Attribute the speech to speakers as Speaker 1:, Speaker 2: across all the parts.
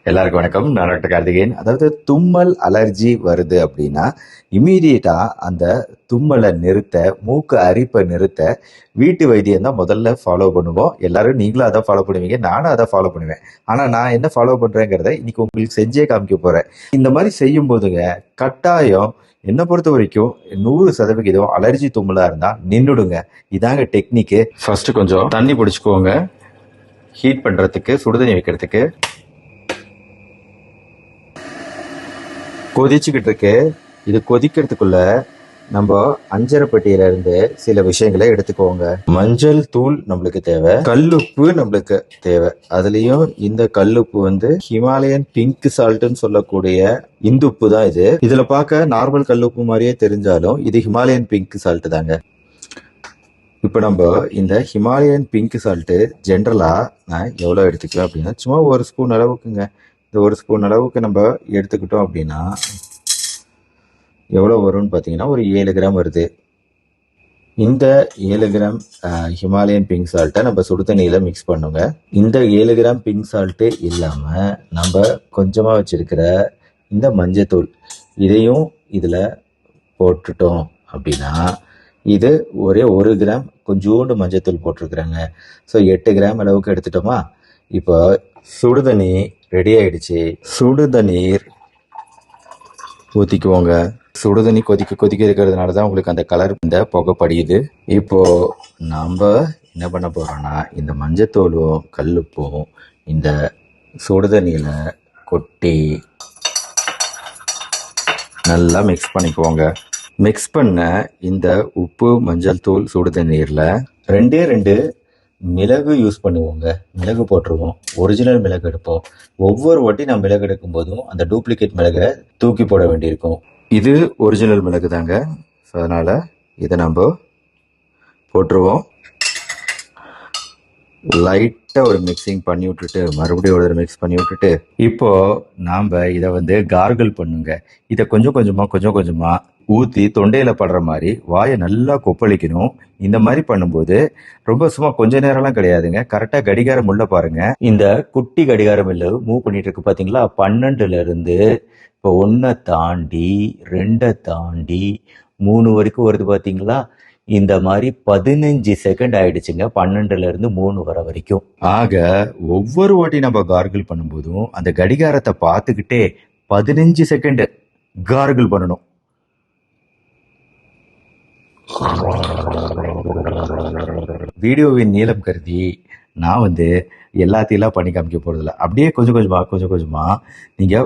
Speaker 1: எல்லாருக்கும் வணக்கம். நான் டாக்டர் கார்த்திகேயன். அதாவது தும்மல் அலர்ஜி வருது அப்படின்னா இமீடியட்டா அந்த தும்மலை நிறுத்த, மூக்கு அரிப்பை நிறுத்த வீட்டு வைத்தியம் தான் முதல்ல ஃபாலோ பண்ணுவோம். எல்லாரும் நீங்களும் அதை ஃபாலோ பண்ணுவீங்க, நானும் அதை ஃபாலோ பண்ணுவேன். ஆனா நான் என்ன ஃபாலோ பண்றேங்கிறத இன்னைக்கு உங்களுக்கு செஞ்சே காமிக்க போறேன். இந்த மாதிரி செய்யும் போதுங்க கட்டாயம் என்னை பொறுத்த வரைக்கும் 100% அலர்ஜி தும்மலா இருந்தா நின்றுடுங்க. இதாங்க டெக்னிக்கு. ஃபர்ஸ்ட் கொஞ்சம் தண்ணி பிடிச்சிக்கோங்க. ஹீட் பண்றதுக்கு, சுடுதண்ணி வைக்கிறதுக்கு கொதிச்சுக்கிட்டு இருக்கு. இது கொதிக்கிறதுக்குள்ள நம்ம அஞ்சரைப்பட்டியில இருந்து சில விஷயங்களை எடுத்துக்கோங்க. மஞ்சள் தூள் நம்மளுக்கு தேவை, கல்லுப்பு நம்மளுக்கு தேவை. அதுலயும் இந்த கல்லுப்பு ஹிமாலயன் பிங்க் சால்ட்னு சொல்லக்கூடிய இந்துப்பு தான் இது. இதுல பார்க்க நார்மல் கல்லுப்பு மாதிரியே தெரிஞ்சாலும் இது ஹிமாலயன் பிங்க் சால்ட் தாங்க. இப்போ நம்ம இந்த ஹிமாலயன் பிங்க் சால்ட்டு ஜென்ரலா நான் எவ்வளோ எடுத்துக்கலாம் அப்படின்னா, சும்மா ஒரு ஸ்பூன் அளவுக்குங்க. இந்த ஒரு ஸ்பூன் அளவுக்கு நம்ம எடுத்துக்கிட்டோம் அப்படின்னா எவ்வளோ வரும்னு பார்த்தீங்கன்னா ஒரு 7 கிராம் வருது. இந்த 7 கிராம் ஹிமாலயன் பிங்க் சால்ட்டை நம்ம சுடு தண்ணியில் மிக்ஸ் பண்ணுங்க. இந்த 7 கிராம் பிங்க் சால்ட்டு இல்லாமல் நம்ம கொஞ்சமாக வச்சிருக்கிற இந்த மஞ்சத்தூள் இதையும் இதில் போட்டுட்டோம் அப்படின்னா இது ஒரே 1 கிராம் கொஞ்சோண்டு மஞ்சத்தூள் போட்டிருக்கிறாங்க. ஸோ 8 கிராம் அளவுக்கு எடுத்துட்டோமா. இப்போ சுடுதண்ணி ரெடி ஆயிடுச்சு. சுடு தண்ணீர் ஊற்றிக்குவோங்க. சுடுதண்ணி கொதிக்க இருக்கிறதுனால தான் உங்களுக்கு அந்த கலர் இந்த புகை படியுது. இப்போ நம்ம என்ன பண்ண போறோம்னா, இந்த மஞ்சத்தூளும் கல்லுப்பும் இந்த சுடுதண்ணியில கொட்டி நல்லா மிக்ஸ் பண்ணிக்குவோங்க. மிக்ஸ் பண்ண இந்த உப்பு, மஞ்சள் தூள், சுடு தண்ணீர்ல 2 மிளகு யூஸ் பண்ணுவோங்க. மிளகு போட்டுருவோம். ஒரிஜினல் மிளகு எடுப்போம். ஒவ்வொரு வாட்டி நான் மிளகு எடுக்கும் போதும் அந்த டூப்ளிகேட் மிளகை தூக்கி போட வேண்டியிருக்கும். இது ஒரிஜினல் மிளகு தாங்க. ஸோ அதனால இதை நம்ம போட்டுருவோம். லைட்டாக ஒரு மிக்சிங் பண்ணி விட்டுட்டு மறுபடியும் ஒரு மிக்ஸ் பண்ணி விட்டுட்டு இப்போ நாம் இதை கார்கிள் பண்ணுங்க. இதை கொஞ்சம் கொஞ்சமாக ஊற்றி தொண்டையில் படுற மாதிரி வாயை நல்லா கொப்பளிக்கணும். இந்த மாதிரி பண்ணும்போது ரொம்ப சும்மா கொஞ்ச நேரம்லாம் கிடையாதுங்க. கரெக்டாக கடிகாரம் உள்ள பாருங்க. இந்த குட்டி கடிகாரம் இல்லை மூவ் பண்ணிட்டு இருக்கு பார்த்தீங்களா. 12ல இருந்து இப்போ 1 தாண்டி 2 தாண்டி 3 வரைக்கும் வருது பார்த்தீங்களா. இந்த மாதிரி 15 செகண்ட் ஆயிடுச்சுங்க. 12ல இருந்து 3 வர வரைக்கும். ஆக ஒவ்வொரு வாட்டி நம்ம கார்கிள் பண்ணும்போதும் அந்த கடிகாரத்தை பார்த்துக்கிட்டே 15 செகண்ட் கார்கிள் பண்ணணும். வீடியோவின் நீளம் கருதி நான் எல்லாத்தையும் பண்ணி காமிக்க போறதில்ல. அப்படியே கொஞ்சம் கொஞ்சமா நீங்க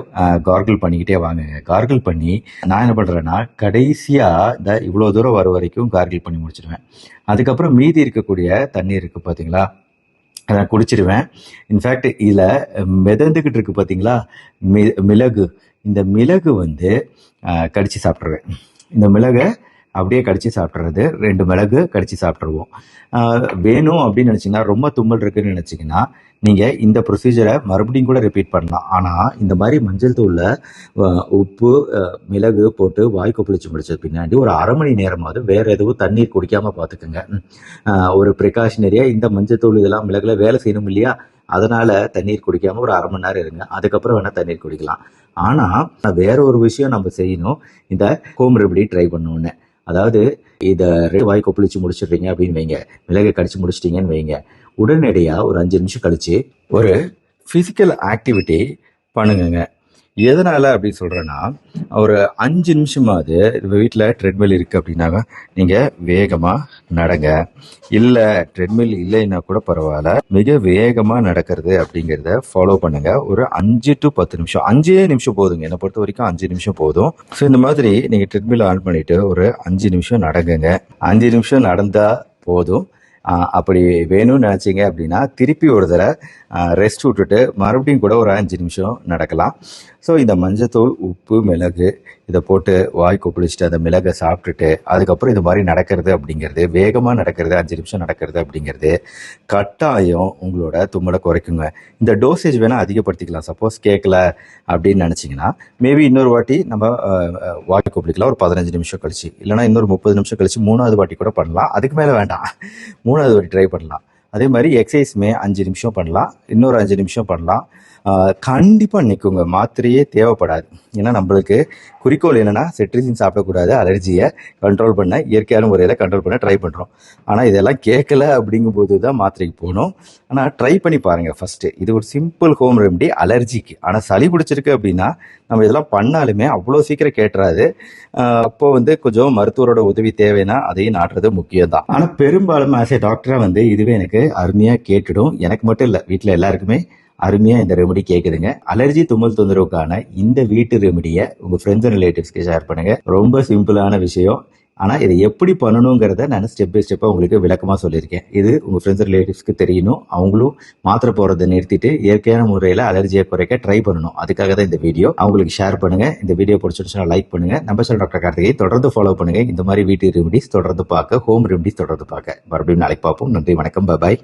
Speaker 1: கார்கிள் பண்ணிக்கிட்டே வாங்க. கார்கிள் பண்ணி நான் என்ன பண்றேன்னா, கடைசியா இந்த இவ்வளவு தூரம் வர வரைக்கும் கார்கிள் பண்ணி முடிச்சிடுவேன். அதுக்கப்புறம் மீதி இருக்கக்கூடிய தண்ணீர் இருக்கு பாத்தீங்களா, அதை குடிச்சிடுவேன். இன்ஃபேக்ட் இதுல மிதந்துகிட்டு இருக்கு பாத்தீங்களா மிளகு. இந்த மிளகு கடிச்சு சாப்பிட்ருவேன். இந்த மிளகை அப்படியே கடிச்சு சாப்பிட்றது. 2 மிளகு கடிச்சு சாப்பிட்ருவோம். வேணும் அப்படின்னு நினச்சிங்கன்னா, ரொம்ப தும்மல் இருக்குன்னு நினச்சிங்கன்னா நீங்கள் இந்த ப்ரொசீஜரை மறுபடியும் கூட ரிப்பீட் பண்ணலாம். ஆனால் இந்த மாதிரி மஞ்சள் தூளில் உப்பு, மிளகு போட்டு வாய் கொப்பளிச்சு முடிச்ச பின்னாடி ஒரு அரை மணி நேரமாவது வேறு எதுவும் தண்ணீர் குடிக்காமல் பார்த்துக்குங்க. ஒரு ப்ரிகாஷனரியாக இந்த மஞ்சள் தூள் இதெல்லாம் மிளகுல வேலை செய்யணும் இல்லையா, அதனால தண்ணீர் குடிக்காம ஒரு அரை மணி நேரம் இருங்க. அதுக்கப்புறம் வேணா தண்ணீர் குடிக்கலாம். ஆனா வேற ஒரு விஷயம் நம்ம செய்யணும். இந்த ஹோம் ரெமெடி ட்ரை பண்ணோன்னு, அதாவது இதை வாய் கொப்பளிச்சு முடிச்சிடுறீங்க அப்படின்னு வைங்க, மிளகை கடிச்சு முடிச்சிட்டீங்கன்னு வைங்க, உடனடியா ஒரு 5 நிமிஷம் கழிச்சு ஒரு பிசிக்கல் ஆக்டிவிட்டி பண்ணுங்க. எதனால அப்படின்னு சொல்றேன்னா, ஒரு 5 நிமிஷமாவது வீட்டில் ட்ரெட்மில் இருக்கு அப்படின்னாங்க நீங்க வேகமா நடங்க. இல்ல ட்ரெட்மில் இல்லைன்னா கூட பரவாயில்ல, மிக வேகமா நடக்கிறது அப்படிங்கிறத ஃபாலோ பண்ணுங்க. ஒரு 5 to 10 நிமிஷம், 5 நிமிஷம் போதுங்க. என்னை பொறுத்த வரைக்கும் 5 நிமிஷம் போதும். ஸோ இந்த மாதிரி நீங்க ட்ரெட்மில் ஆன் பண்ணிட்டு ஒரு 5 நிமிஷம் நடங்குங்க. 5 நிமிஷம் நடந்தா போதும். அப்படி வேணும்னு நினைச்சீங்க அப்படின்னா திருப்பி ஒரு தடவை ரெஸ்ட் விட்டுட்டு மறுபடியும் கூட ஒரு 5 நிமிஷம் நடக்கலாம். ஸோ இந்த மஞ்சத்தூள், உப்பு, மிளகு இதை போட்டு வாய் கொப்பளிச்சுட்டு அந்த மிளகை சாப்பிட்டுட்டு அதுக்கப்புறம் இது மாதிரி நடக்கிறது அப்படிங்கிறது, வேகமாக நடக்கிறது, 5 நிமிஷம் நடக்கிறது அப்படிங்கிறது கட்டாயம் உங்களோட தும்மலை குறைக்குங்க. இந்த டோசேஜ் வேணால் அதிகப்படுத்திக்கலாம். சப்போஸ் கேட்கல அப்படின்னு நினச்சிங்கன்னா மேபி இன்னொரு வாட்டி நம்ம வாய் கொப்பளிக்கலாம் ஒரு 15 நிமிஷம் கழிச்சு, இல்லைனா இன்னொரு 30 நிமிஷம் கழிச்சு 3வது வாட்டி கூட பண்ணலாம். அதுக்கு மேலே வேண்டாம், 3வது வாட்டி ட்ரை பண்ணலாம். அதே மாதிரி எக்ஸசைஸுமே 5 நிமிஷம் பண்ணலாம், இன்னொரு 5 நிமிஷம் பண்ணலாம். கண்டிப்பாக நிற்குங்க. மாத்திரையே தேவைப்படாது. ஏன்னா நம்மளுக்கு குறிக்கோள் என்னென்னா செட்ரிசின் சாப்பிடக்கூடாது, அலர்ஜியை கண்ட்ரோல் பண்ண, இயற்கையான முறையில் கண்ட்ரோல் பண்ண ட்ரை பண்ணுறோம். ஆனால் இதெல்லாம் கேட்கல அப்படிங்கும்போது தான் மாத்திரைக்கு போகணும். ஆனால் ட்ரை பண்ணி பாருங்கள் ஃபஸ்ட்டு. இது ஒரு சிம்பிள் ஹோம் ரெமெடி அலர்ஜிக்கு. ஆனால் சளி பிடிச்சிருக்கு அப்படின்னா நம்ம இதெல்லாம் பண்ணாலுமே அவ்வளோ சீக்கிரம் கேட்டுறாது. அப்போ கொஞ்சம் மருத்துவரோட உதவி தேவைன்னா அதையும் நாட்டுறது முக்கியம் தான். ஆனால் பெரும்பாலும் ஆஸ் ஏ டாக்டராக இதுவே எனக்கு அருமையாக கேட்டுடும். எனக்கு மட்டும் இல்லை, வீட்டில் எல்லாருக்குமே அருமையா இந்த ரெமெடி கேக்குதுங்க. அலர்ஜி தும்மல் தொந்தரவுக்கான இந்த வீட்டு ரெமெடியை உங்க ஃப்ரெண்ட்ஸ் அண்ட் ரிலேட்டிவ்ஸ்க்கு ஷேர் பண்ணுங்க. ரொம்ப சிம்பிளான விஷயம். ஆனா இதை எப்படி பண்ணணுங்கிறத நான் ஸ்டெப் பை ஸ்டெப்பா உங்களுக்கு விளக்கமா சொல்லியிருக்கேன். இது உங்க ஃப்ரெண்ட்ஸ் ரிலேட்டிவ்ஸ்க்கு தெரியணும். அவங்களும் மாத்திரை போறதை நிறுத்திட்டு இயற்கையான முறையில அலர்ஜியை குறைக்க ட்ரை பண்ணணும். அதுக்காக தான் இந்த வீடியோ. அவங்களுக்கு ஷேர் பண்ணுங்க. இந்த வீடியோ பிடிச்சிருச்சுன்னா லைக் பண்ணுங்க. நம்ம சேனல் டாக்டர் கார்த்திகை தொடர்ந்து ஃபாலோ பண்ணுங்க. இந்த மாதிரி வீட்டு ரெமெடிஸ் தொடர்ந்து பார்க்க, ஹோம் ரெமெடிஸ் தொடர்ந்து பார்க்க. மறுபடியும் நாளைக்கு பார்ப்போம். நன்றி, வணக்கம், பாய்.